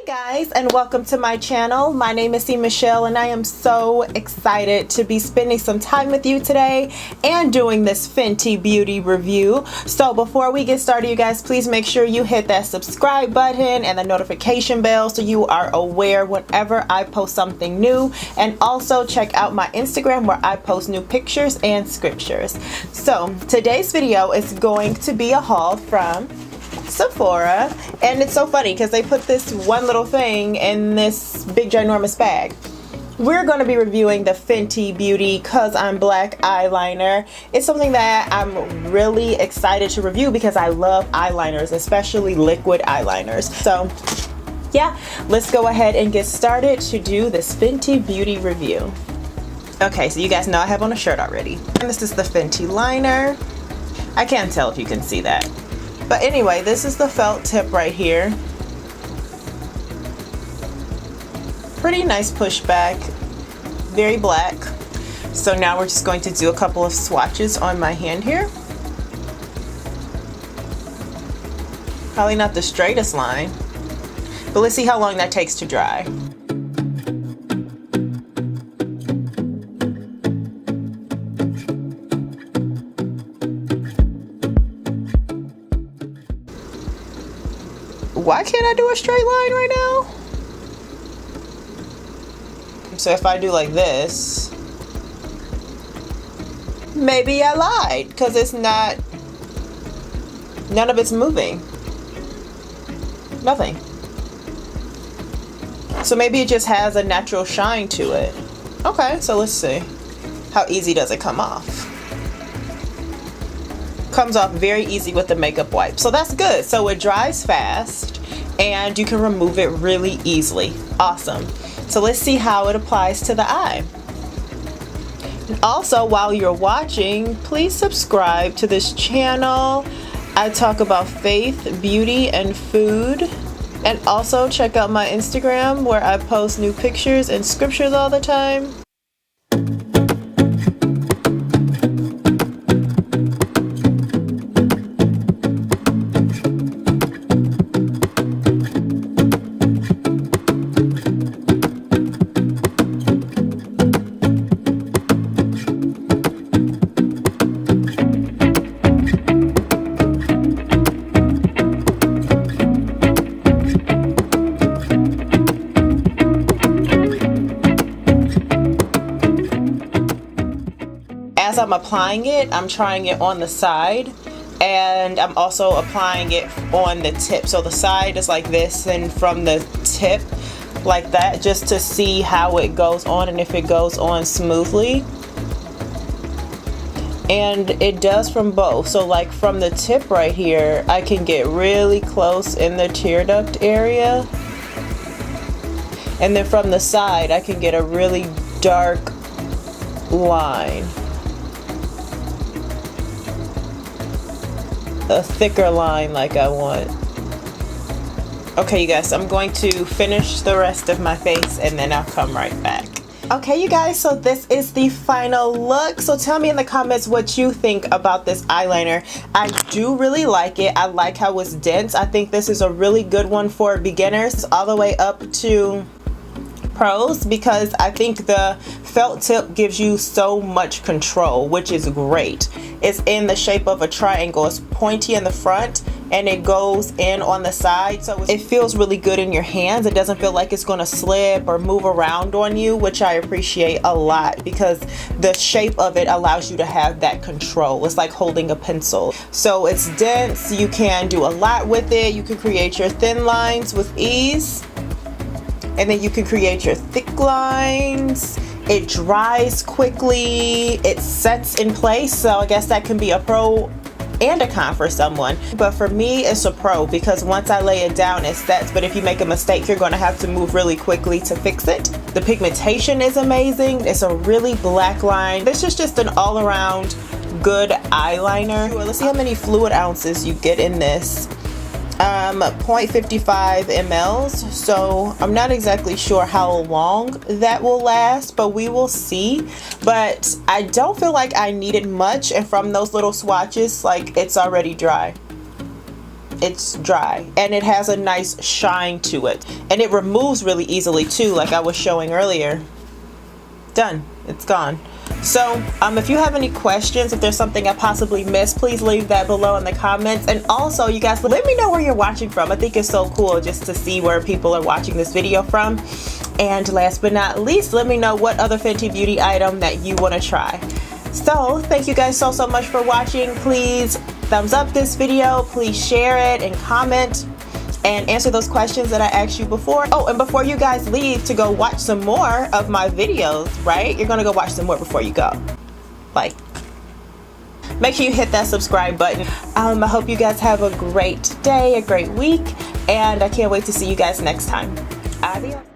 Guys, and welcome to my channel. My name is Cmichelle and I am so excited to be spending some time with you today and doing this Fenty beauty review. So before we get started, you guys, please make sure you hit that subscribe button and the notification bell so you are aware whenever I post something new, and also check out my Instagram where I post new pictures and scriptures. So today's video is going to be a haul from Sephora, and it's so funny because they put this one little thing in this big ginormous bag. We're going to be reviewing the Fenty Beauty Cause I'm Black eyeliner. It's something that I'm really excited to review because I love eyeliners, especially liquid eyeliners. So yeah, let's go ahead and get started to do this Fenty Beauty review. Okay, so you guys know I have on a shirt already. And this is the Fenty liner. I can't tell if you can see that. But anyway, this is the felt tip right here. Pretty nice pushback, very black. So now we're just going to do a couple of swatches on my hand here. Probably not the straightest line, but let's see how long that takes to dry. Why can't I do a straight line right now? So if I do like this, maybe I lied because it's not, none of it's moving. Nothing. So maybe it just has a natural shine to it. Okay, so let's see. How easy does it come off? Comes off very easy with the makeup wipe. So that's good. So it dries fast and you can remove it really easily. Awesome. So let's see how it applies to the eye. And also, while you're watching, please subscribe to this channel. I talk about faith, beauty, and food. And also check out my Instagram where I post new pictures and scriptures all the time. As I'm applying it, I'm trying it on the side, and I'm also applying it on the tip. So the side is like this, and from the tip like that, just to see how it goes on and if it goes on smoothly. And it does from both. So like from the tip right here, I can get really close in the tear duct area, and then from the side I can get a really dark line, a thicker line like I want. Okay, you guys, I'm going to finish the rest of my face and then I'll come right back. Okay, you guys, so this is the final look. So tell me in the comments what you think about this eyeliner. I do really like it. I like how it's dense. I think this is a really good one for beginners all the way up to pros, because I think the felt tip gives you so much control, which is great. It's in the shape of a triangle. It's pointy in the front and it goes in on the side, so it feels really good in your hands. It doesn't feel like it's going to slip or move around on you, which I appreciate a lot because the shape of it allows you to have that control. It's like holding a pencil. So it's dense. You can do a lot with it. You can create your thin lines with ease, and then you can create your thick lines. It dries quickly, it sets in place, so I guess that can be a pro and a con for someone. But for me, it's a pro because once I lay it down, it sets, but if you make a mistake, you're going to have to move really quickly to fix it. The pigmentation is amazing. It's a really black line. This is just an all-around good eyeliner. Let's see how many fluid ounces you get in this. 0.55 mLs, so I'm not exactly sure how long that will last, but we will see. But I don't feel like I needed much, and from those little swatches, like, it's already dry. it's dry, and it has a nice shine to it, and it removes really easily too, like I was showing earlier. Done. It's gone. So if you have any questions, if there's something I possibly missed, please leave that below in the comments. And also, you guys, let me know where you're watching from. I think it's so cool just to see where people are watching this video from. And last but not least, let me know what other Fenty Beauty item that you want to try. So thank you guys so much for watching. Please thumbs up this video, please share it and comment and answer those questions that I asked you before. Oh, and before you guys leave to go watch some more of my videos, right? You're gonna go watch some more before you go. Like, make sure you hit that subscribe button. I hope you guys have a great day, a great week, and I can't wait to see you guys next time. Adios.